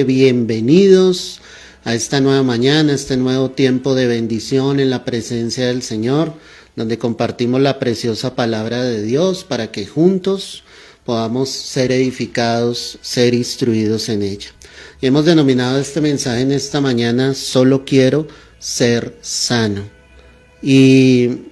Bienvenidos a esta nueva mañana, a este nuevo tiempo de bendición en la presencia del Señor, donde compartimos la preciosa palabra de Dios para que juntos podamos ser edificados, ser instruidos en ella. Y hemos denominado este mensaje en esta mañana: solo quiero ser sano. Y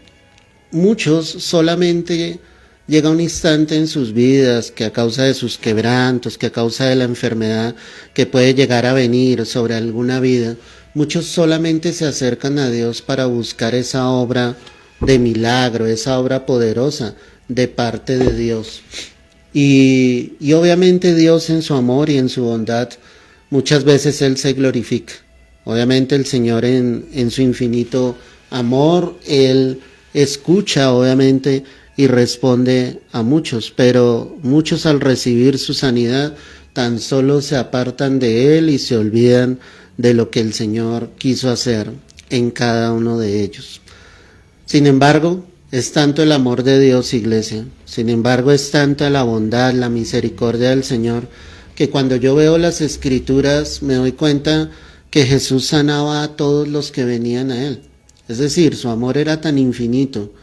muchos solamente llega un instante en sus vidas que a causa de sus quebrantos, que a causa de la enfermedad que puede llegar a venir sobre alguna vida, muchos solamente se acercan a Dios para buscar esa obra de milagro, esa obra poderosa de parte de Dios. Y obviamente Dios, en su amor y en su bondad, muchas veces Él se glorifica. Obviamente el Señor en su infinito amor, Él escucha obviamente y responde a muchos, pero muchos al recibir su sanidad tan solo se apartan de Él y se olvidan de lo que el Señor quiso hacer en cada uno de ellos. Sin embargo, es tanto el amor de Dios, iglesia, sin embargo es tanta la bondad, la misericordia del Señor, que cuando yo veo las Escrituras me doy cuenta que Jesús sanaba a todos los que venían a Él. Es decir, su amor era tan infinito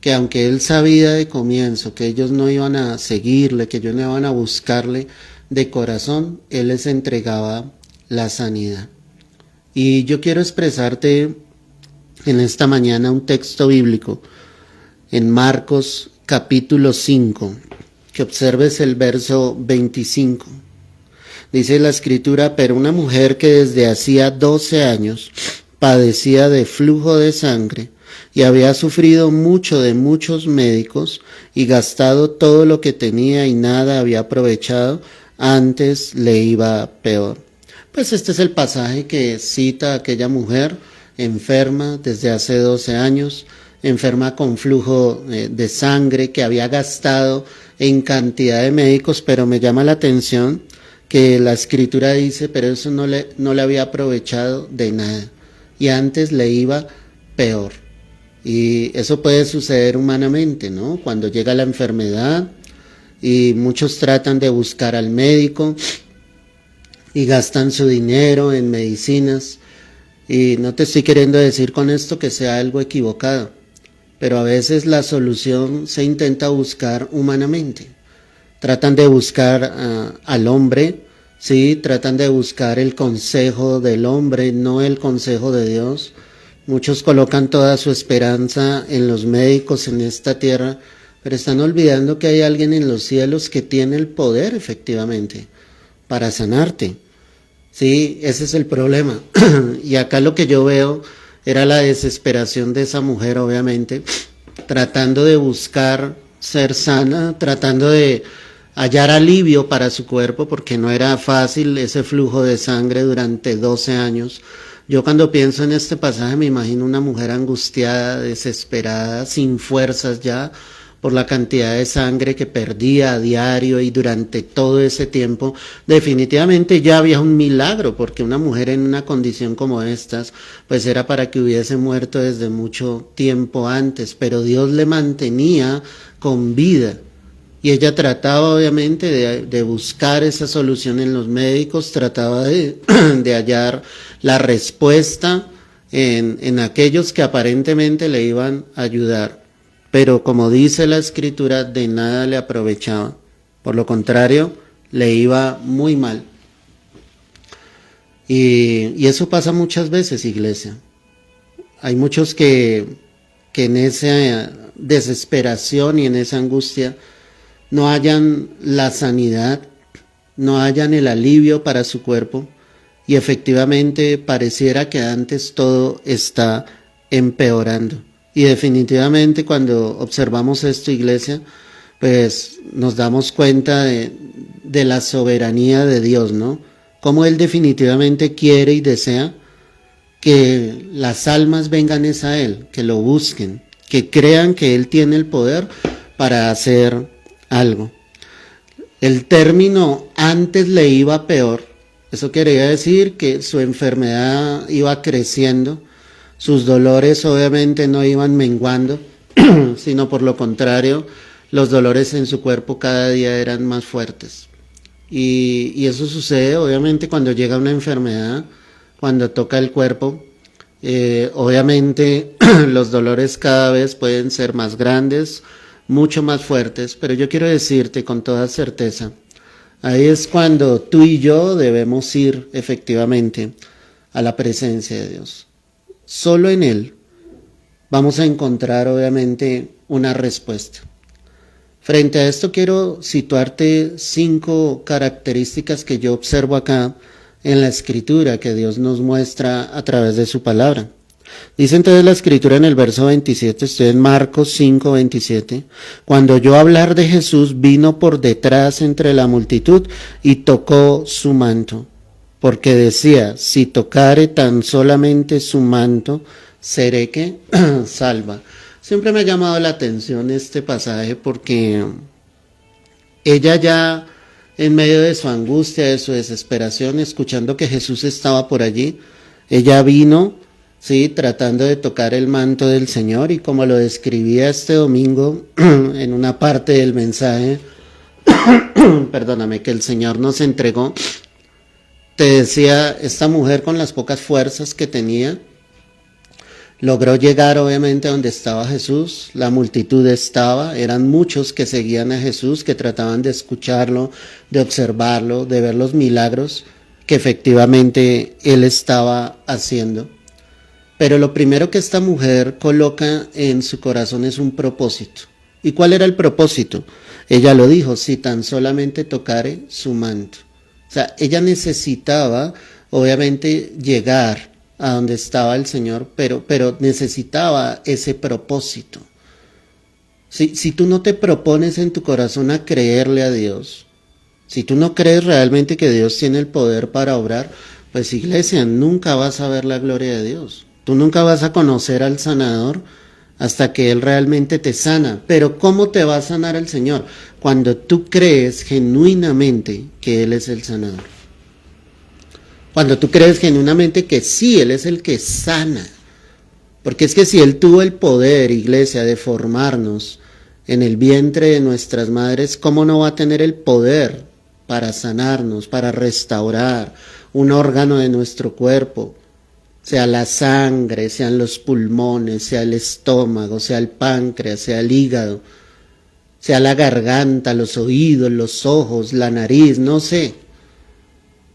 que aunque Él sabía de comienzo que ellos no iban a seguirle, que ellos no iban a buscarle de corazón, Él les entregaba la sanidad. Y yo quiero expresarte en esta mañana un texto bíblico en Marcos capítulo 5, que observes el verso 25. Dice la Escritura: pero una mujer que desde hacía 12 años padecía de flujo de sangre y había sufrido mucho de muchos médicos y gastado todo lo que tenía y nada había aprovechado, antes le iba peor. Pues este es el pasaje que cita a aquella mujer enferma desde hace 12 años, enferma con flujo de sangre, que había gastado en cantidad de médicos, pero me llama la atención que la Escritura dice, pero eso no le había aprovechado de nada, y antes le iba peor. Y eso puede suceder humanamente, ¿no? Cuando llega la enfermedad y muchos tratan de buscar al médico y gastan su dinero en medicinas. Y no te estoy queriendo decir con esto que sea algo equivocado, pero a veces la solución se intenta buscar humanamente. Tratan de buscar al hombre, ¿sí? Tratan de buscar el consejo del hombre, no el consejo de Dios. Muchos colocan toda su esperanza en los médicos en esta tierra, pero están olvidando que hay alguien en los cielos que tiene el poder efectivamente para sanarte. Sí, ese es el problema. Y acá lo que yo veo era la desesperación de esa mujer, obviamente, tratando de buscar ser sana, tratando de hallar alivio para su cuerpo, porque no era fácil ese flujo de sangre durante 12 años. Yo cuando pienso en este pasaje me imagino una mujer angustiada, desesperada, sin fuerzas ya, por la cantidad de sangre que perdía a diario, y durante todo ese tiempo definitivamente ya había un milagro, porque una mujer en una condición como estas pues era para que hubiese muerto desde mucho tiempo antes, pero Dios le mantenía con vida. Y ella trataba obviamente de buscar esa solución en los médicos, trataba de hallar la respuesta en aquellos que aparentemente le iban a ayudar. Pero como dice la Escritura, de nada le aprovechaba. Por lo contrario, le iba muy mal. Y eso pasa muchas veces, iglesia. Hay muchos que en esa desesperación y en esa angustia no hallan la sanidad, no hallan el alivio para su cuerpo, y efectivamente pareciera que antes todo está empeorando. Y definitivamente cuando observamos esto, iglesia, pues nos damos cuenta de la soberanía de Dios, ¿no? Cómo Él definitivamente quiere y desea que las almas vengan a Él, que lo busquen, que crean que Él tiene el poder para hacer algo. El término antes le iba peor, eso quería decir que su enfermedad iba creciendo, sus dolores obviamente no iban menguando, sino por lo contrario, los dolores en su cuerpo cada día eran más fuertes. Y eso sucede obviamente cuando llega una enfermedad, cuando toca el cuerpo. Obviamente los dolores cada vez pueden ser más grandes, mucho más fuertes, pero yo quiero decirte con toda certeza, ahí es cuando tú y yo debemos ir efectivamente a la presencia de Dios. Solo en Él vamos a encontrar obviamente una respuesta. Frente a esto quiero situarte 5 características que yo observo acá en la Escritura que Dios nos muestra a través de su palabra. Dice entonces la Escritura en el verso 27, estoy en Marcos 5, 27, cuando oyó hablar de Jesús, vino por detrás entre la multitud y tocó su manto, porque decía, si tocare tan solamente su manto, seré que salva. Siempre me ha llamado la atención este pasaje porque ella ya en medio de su angustia, de su desesperación, escuchando que Jesús estaba por allí, ella vino, sí, tratando de tocar el manto del Señor, y como lo describía este domingo en una parte del mensaje, perdóname, que el Señor nos entregó, te decía, esta mujer con las pocas fuerzas que tenía, logró llegar obviamente a donde estaba Jesús, la multitud estaba, eran muchos que seguían a Jesús, que trataban de escucharlo, de observarlo, de ver los milagros que efectivamente Él estaba haciendo. Pero lo primero que esta mujer coloca en su corazón es un propósito. ¿Y cuál era el propósito? Ella lo dijo, si tan solamente tocare su manto. O sea, ella necesitaba obviamente llegar a donde estaba el Señor, pero necesitaba ese propósito. Si tú no te propones en tu corazón a creerle a Dios, si tú no crees realmente que Dios tiene el poder para obrar, pues iglesia, nunca vas a ver la gloria de Dios. Tú nunca vas a conocer al sanador hasta que Él realmente te sana. Pero ¿cómo te va a sanar el Señor? Cuando tú crees genuinamente que Él es el sanador. Cuando tú crees genuinamente que sí, Él es el que sana. Porque es que si Él tuvo el poder, iglesia, de formarnos en el vientre de nuestras madres, ¿cómo no va a tener el poder para sanarnos, para restaurar un órgano de nuestro cuerpo? Sea la sangre, sean los pulmones, sea el estómago, sea el páncreas, sea el hígado, sea la garganta, los oídos, los ojos, la nariz, no sé.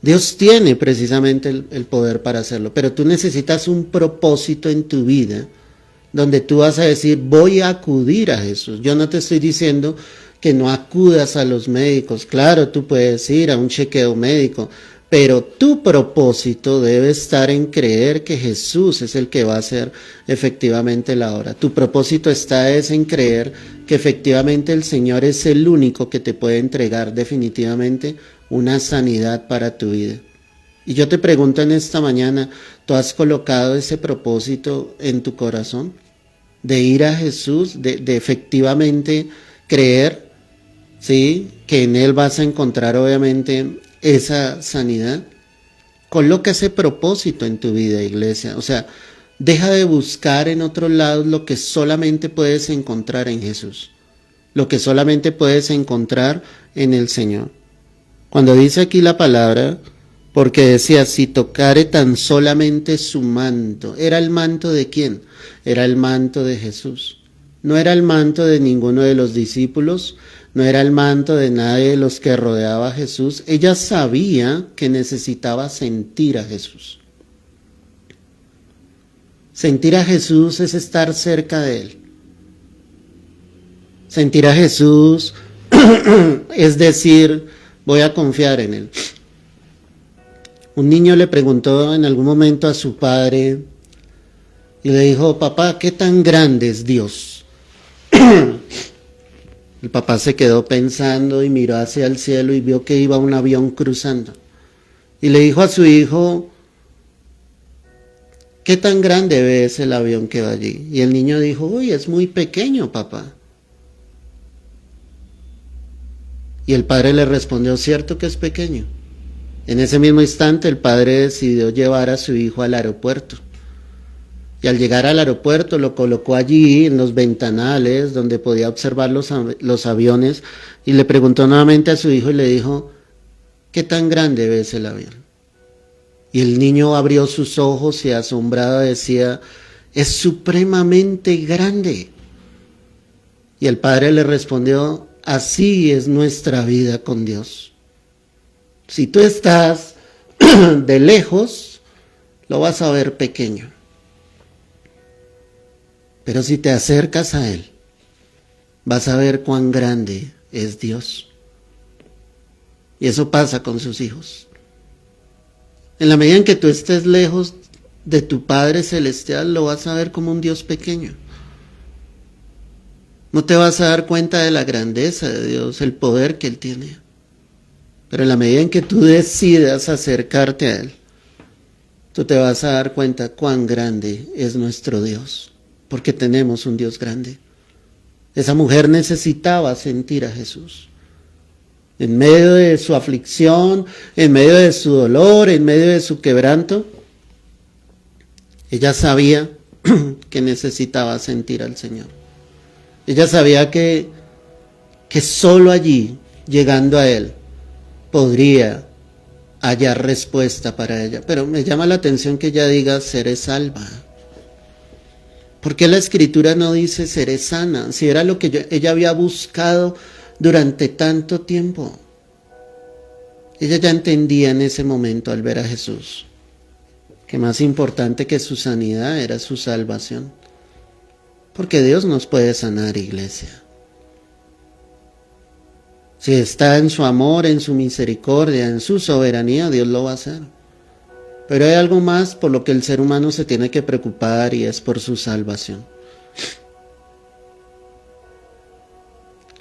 Dios tiene precisamente el poder para hacerlo, pero tú necesitas un propósito en tu vida donde tú vas a decir, voy a acudir a Jesús. Yo no te estoy diciendo que no acudas a los médicos. Claro, tú puedes ir a un chequeo médico, pero tu propósito debe estar en creer que Jesús es el que va a hacer efectivamente la obra. Tu propósito está en creer que efectivamente el Señor es el único que te puede entregar definitivamente una sanidad para tu vida. Y yo te pregunto en esta mañana, ¿tú has colocado ese propósito en tu corazón? De ir a Jesús, de efectivamente creer, ¿sí? Que en Él vas a encontrar obviamente esa sanidad. Coloca ese propósito en tu vida, iglesia. O sea, deja de buscar en otros lados lo que solamente puedes encontrar en Jesús. Lo que solamente puedes encontrar en el Señor. Cuando dice aquí la palabra, porque decía, si tocare tan solamente su manto. ¿Era el manto de quién? Era el manto de Jesús. No era el manto de ninguno de los discípulos, no era el manto de nadie de los que rodeaba a Jesús. Ella sabía que necesitaba sentir a Jesús. Sentir a Jesús es estar cerca de Él. Sentir a Jesús es decir, voy a confiar en Él. Un niño le preguntó en algún momento a su padre y le dijo, papá, ¿qué tan grande es Dios? El papá se quedó pensando y miró hacia el cielo y vio que iba un avión cruzando. Y le dijo a su hijo, ¿qué tan grande ves el avión que va allí? Y el niño dijo, uy, es muy pequeño, papá. Y el padre le respondió, ¿cierto que es pequeño? En ese mismo instante el padre decidió llevar a su hijo al aeropuerto. Y al llegar al aeropuerto lo colocó allí en los ventanales donde podía observar los aviones y le preguntó nuevamente a su hijo y le dijo, ¿qué tan grande ves el Abel? Y el niño abrió sus ojos y asombrado decía, es supremamente grande. Y el padre le respondió, así es nuestra vida con Dios. Si tú estás de lejos, lo vas a ver pequeño. Pero si te acercas a Él, vas a ver cuán grande es Dios. Y eso pasa con sus hijos. En la medida en que tú estés lejos de tu Padre Celestial, lo vas a ver como un Dios pequeño. No te vas a dar cuenta de la grandeza de Dios, el poder que Él tiene. Pero en la medida en que tú decidas acercarte a Él, tú te vas a dar cuenta cuán grande es nuestro Dios, porque tenemos un Dios grande. Esa mujer necesitaba sentir a Jesús. En medio de su aflicción, en medio de su dolor, en medio de su quebranto, ella sabía que necesitaba sentir al Señor. Ella sabía que solo allí, llegando a Él, podría hallar respuesta para ella. Pero me llama la atención que ella diga, seré salva. ¿Por qué la Escritura no dice seré sana? Si era lo que ella había buscado durante tanto tiempo. Ella ya entendía en ese momento al ver a Jesús que más importante que su sanidad era su salvación. Porque Dios nos puede sanar, iglesia. Si está en su amor, en su misericordia, en su soberanía, Dios lo va a hacer. Pero hay algo más por lo que el ser humano se tiene que preocupar y es por su salvación.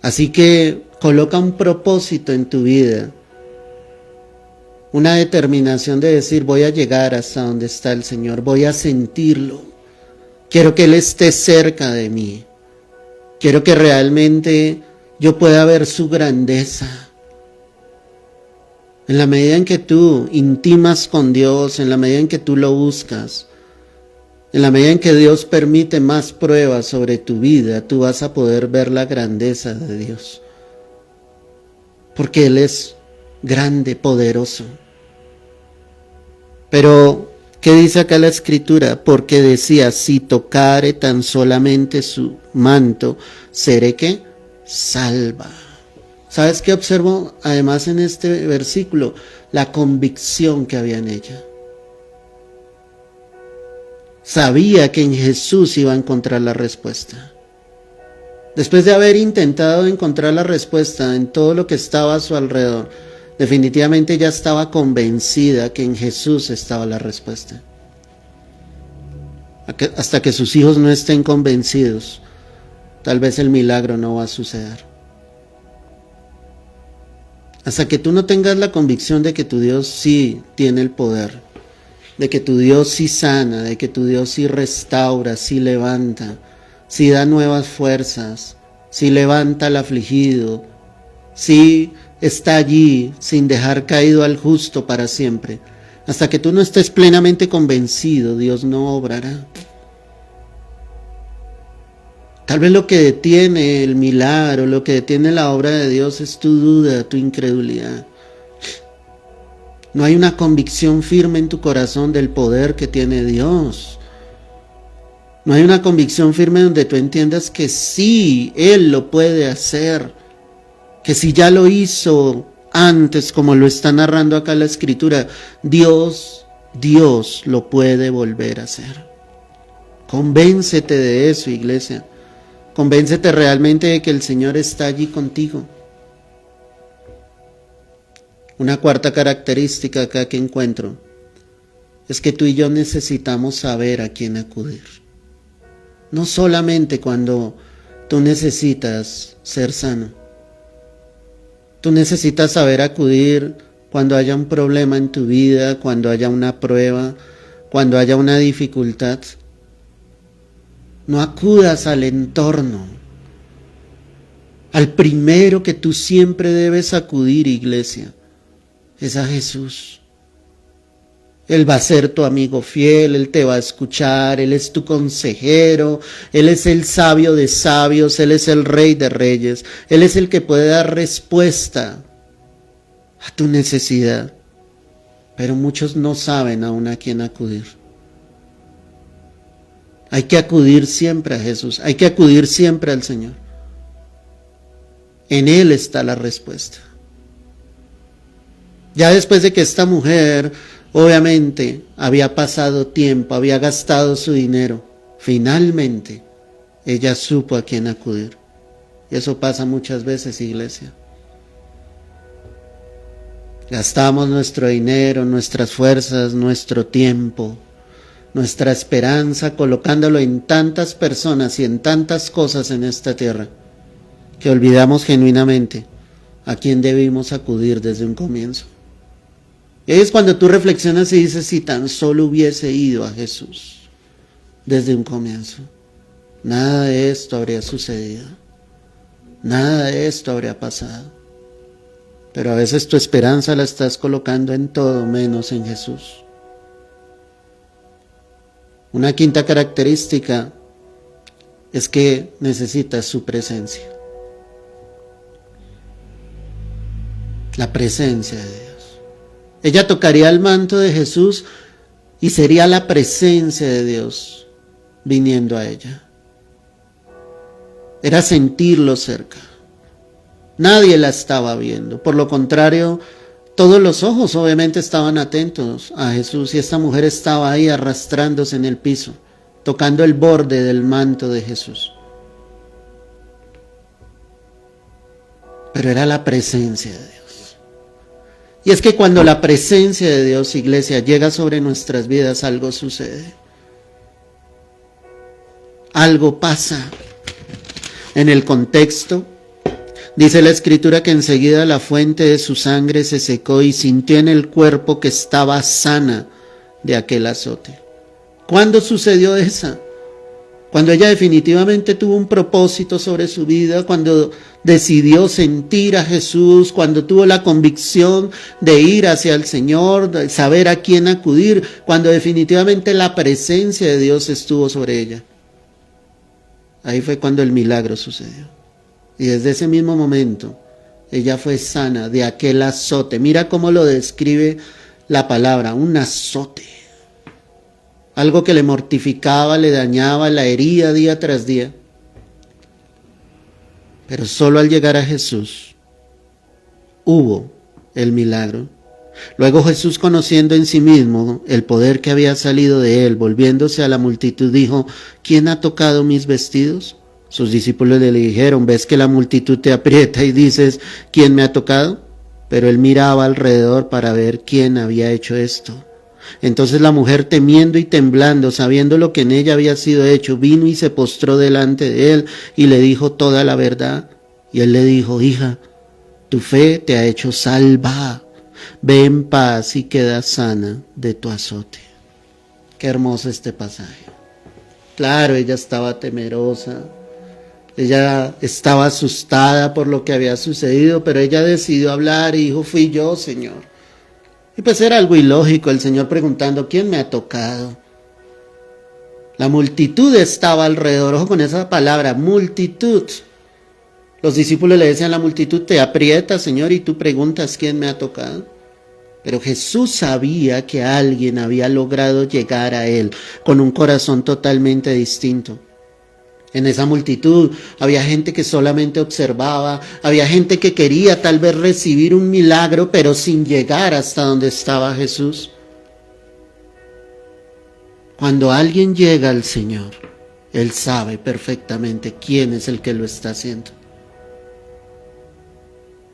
Así que coloca un propósito en tu vida, una determinación de decir voy a llegar hasta donde está el Señor, voy a sentirlo, quiero que Él esté cerca de mí, quiero que realmente yo pueda ver su grandeza. En la medida en que tú intimas con Dios, en la medida en que tú lo buscas, en la medida en que Dios permite más pruebas sobre tu vida, tú vas a poder ver la grandeza de Dios. Porque Él es grande, poderoso. Pero, ¿qué dice acá la Escritura? Porque decía, si tocare tan solamente su manto, seré ¿qué? Salva. ¿Sabes qué observo además en este versículo? La convicción que había en ella. Sabía que en Jesús iba a encontrar la respuesta. Después de haber intentado encontrar la respuesta en todo lo que estaba a su alrededor, definitivamente ya estaba convencida que en Jesús estaba la respuesta. Hasta que sus hijos no estén convencidos, tal vez el milagro no va a suceder. Hasta que tú no tengas la convicción de que tu Dios sí tiene el poder, de que tu Dios sí sana, de que tu Dios sí restaura, sí levanta, sí da nuevas fuerzas, sí levanta al afligido, sí está allí sin dejar caído al justo para siempre. Hasta que tú no estés plenamente convencido, Dios no obrará. Tal vez lo que detiene el milagro, lo que detiene la obra de Dios es tu duda, tu incredulidad. No hay una convicción firme en tu corazón del poder que tiene Dios. No hay una convicción firme donde tú entiendas que sí, Él lo puede hacer. Que si ya lo hizo antes, como lo está narrando acá la Escritura, Dios lo puede volver a hacer. Convéncete de eso, iglesia. Convéncete realmente de que el Señor está allí contigo. Una cuarta característica acá que encuentro es que tú y yo necesitamos saber a quién acudir. No solamente cuando tú necesitas ser sano. Tú necesitas saber acudir cuando haya un problema en tu vida, cuando haya una prueba, cuando haya una dificultad. No acudas al entorno. Al primero que tú siempre debes acudir, iglesia, es a Jesús. Él va a ser tu amigo fiel, Él te va a escuchar, Él es tu consejero, Él es el sabio de sabios, Él es el rey de reyes, Él es el que puede dar respuesta a tu necesidad. Pero muchos no saben aún a quién acudir. Hay que acudir siempre a Jesús, hay que acudir siempre al Señor. En Él está la respuesta. Ya después de que esta mujer, obviamente, había pasado tiempo, había gastado su dinero, finalmente ella supo a quién acudir. Y eso pasa muchas veces, iglesia. Gastamos nuestro dinero, nuestras fuerzas, nuestro tiempo, nuestra esperanza, colocándolo en tantas personas y en tantas cosas en esta tierra, que olvidamos genuinamente a quién debimos acudir desde un comienzo. Y ahí es cuando tú reflexionas y dices, si tan solo hubiese ido a Jesús desde un comienzo, nada de esto habría sucedido, nada de esto habría pasado. Pero a veces tu esperanza la estás colocando en todo menos en Jesús. Una quinta característica es que necesitas su presencia. La presencia de Dios. Ella tocaría el manto de Jesús y sería la presencia de Dios viniendo a ella. Era sentirlo cerca. Nadie la estaba viendo. Por lo contrario, todos los ojos obviamente estaban atentos a Jesús y esta mujer estaba ahí arrastrándose en el piso, tocando el borde del manto de Jesús. Pero era la presencia de Dios. Y es que cuando la presencia de Dios, iglesia, llega sobre nuestras vidas, algo sucede. Algo pasa. En el contexto, dice la Escritura que enseguida la fuente de su sangre se secó y sintió en el cuerpo que estaba sana de aquel azote. ¿Cuándo sucedió esa? Cuando ella definitivamente tuvo un propósito sobre su vida, cuando decidió sentir a Jesús, cuando tuvo la convicción de ir hacia el Señor, de saber a quién acudir, cuando definitivamente la presencia de Dios estuvo sobre ella. Ahí fue cuando el milagro sucedió. Y desde ese mismo momento, ella fue sana de aquel azote. Mira cómo lo describe la palabra, un azote. Algo que le mortificaba, le dañaba, la hería día tras día. Pero solo al llegar a Jesús, hubo el milagro. Luego Jesús, conociendo en sí mismo el poder que había salido de él, volviéndose a la multitud, dijo, ¿quién ha tocado mis vestidos? Sus discípulos le dijeron, ¿ves que la multitud te aprieta y dices, ¿quién me ha tocado? Pero él miraba alrededor para ver quién había hecho esto. Entonces la mujer, temiendo y temblando, sabiendo lo que en ella había sido hecho, vino y se postró delante de él y le dijo toda la verdad. Y él le dijo, hija, tu fe te ha hecho salva. Ve en paz y queda sana de tu azote. Qué hermoso este pasaje. Claro, ella estaba temerosa. Ella estaba asustada por lo que había sucedido, pero ella decidió hablar y dijo, fui yo, Señor. Y pues era algo ilógico el Señor preguntando, ¿quién me ha tocado? La multitud estaba alrededor, ojo con esa palabra, multitud. Los discípulos le decían a la multitud, te aprieta, Señor, y tú preguntas, ¿quién me ha tocado? Pero Jesús sabía que alguien había logrado llegar a él con un corazón totalmente distinto. En esa multitud había gente que solamente observaba, había gente que quería tal vez recibir un milagro, pero sin llegar hasta donde estaba Jesús. Cuando alguien llega al Señor, Él sabe perfectamente quién es el que lo está haciendo.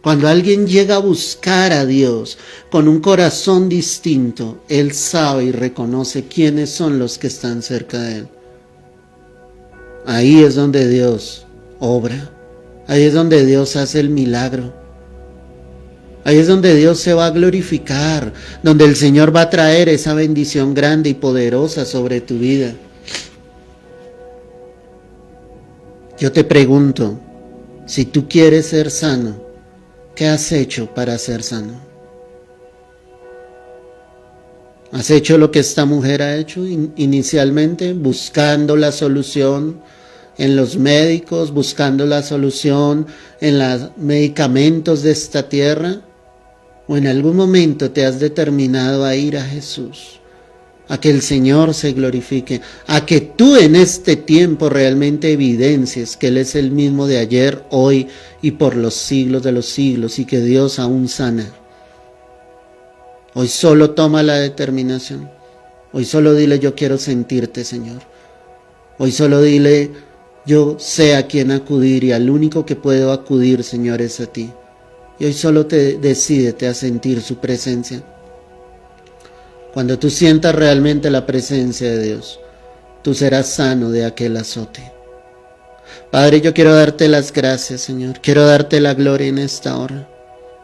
Cuando alguien llega a buscar a Dios con un corazón distinto, Él sabe y reconoce quiénes son los que están cerca de Él. Ahí es donde Dios obra. Ahí es donde Dios hace el milagro. Ahí es donde Dios se va a glorificar, donde el Señor va a traer esa bendición grande y poderosa sobre tu vida. Yo te pregunto, si tú quieres ser sano, ¿qué has hecho para ser sano? ¿Has hecho lo que esta mujer ha hecho inicialmente, buscando la solución en los médicos, buscando la solución en los medicamentos de esta tierra? o en algún momento te has determinado a ir a Jesús, a que el Señor se glorifique, a que tú en este tiempo realmente evidencies que Él es el mismo de ayer, hoy y por los siglos de los siglos, y que Dios aún sana. Hoy solo toma la determinación. Hoy solo dile: yo quiero sentirte, Señor. Hoy solo dile: yo sé a quién acudir, y al único que puedo acudir, Señor, es a ti. Y hoy solo decídete a sentir su presencia. Cuando tú sientas realmente la presencia de Dios, tú serás sano de aquel azote. Padre, yo quiero darte las gracias, Señor. Quiero darte la gloria en esta hora.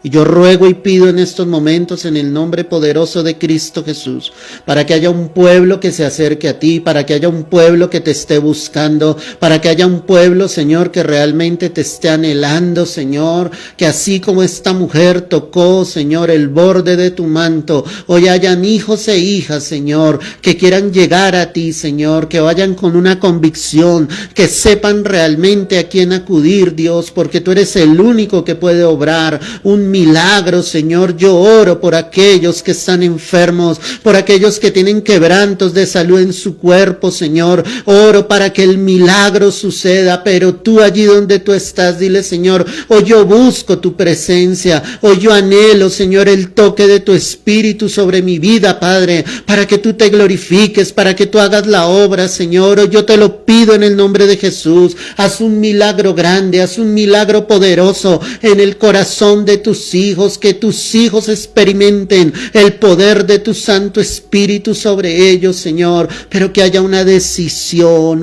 Y yo ruego y pido en estos momentos en el nombre poderoso de Cristo Jesús, para que haya un pueblo que se acerque a ti, para que haya un pueblo que te esté buscando, para que haya un pueblo, Señor, que realmente te esté anhelando, Señor, que así como esta mujer tocó, Señor, el borde de tu manto, hoy hayan hijos e hijas, Señor, que quieran llegar a ti, Señor, que vayan con una convicción, que sepan realmente a quién acudir, Dios, porque tú eres el único que puede obrar un milagro, Señor. Yo oro por aquellos que están enfermos, por aquellos que tienen quebrantos de salud en su cuerpo, Señor. Oro para que el milagro suceda, pero tú allí donde tú estás, dile: Señor, hoy yo busco tu presencia, hoy yo anhelo, Señor, el toque de tu Espíritu sobre mi vida, Padre, para que tú te glorifiques, para que tú hagas la obra, Señor. Hoy yo te lo pido en el nombre de Jesús. Haz un milagro grande, haz un milagro poderoso en el corazón de tus hijos, que tus hijos experimenten el poder de tu Santo Espíritu sobre ellos, Señor, pero que haya una decisión,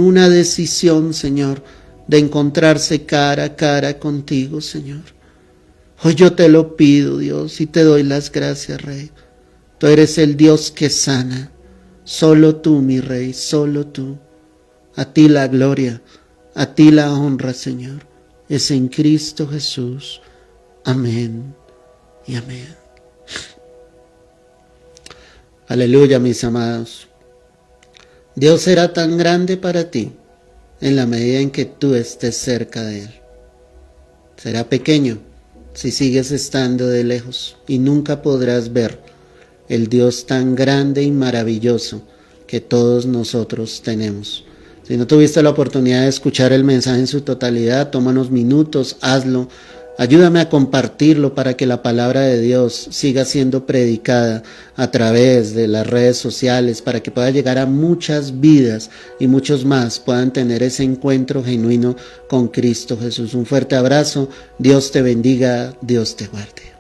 Señor, de encontrarse cara a cara contigo, Señor. Hoy yo te lo pido, Dios, y te doy las gracias, Rey. Tú eres el Dios que sana. Solo tú, mi Rey, solo tú. A ti la gloria, a ti la honra, Señor. Es en Cristo Jesús. Amén y amén. Aleluya, mis amados. Dios será tan grande para ti en la medida en que tú estés cerca de Él. Será pequeño si sigues estando de lejos, y nunca podrás ver el Dios tan grande y maravilloso que todos nosotros tenemos. Si no tuviste la oportunidad de escuchar el mensaje en su totalidad, toma unos minutos, hazlo. Ayúdame a compartirlo para que la palabra de Dios siga siendo predicada a través de las redes sociales, para que pueda llegar a muchas vidas y muchos más puedan tener ese encuentro genuino con Cristo Jesús. Un fuerte abrazo, Dios te bendiga, Dios te guarde.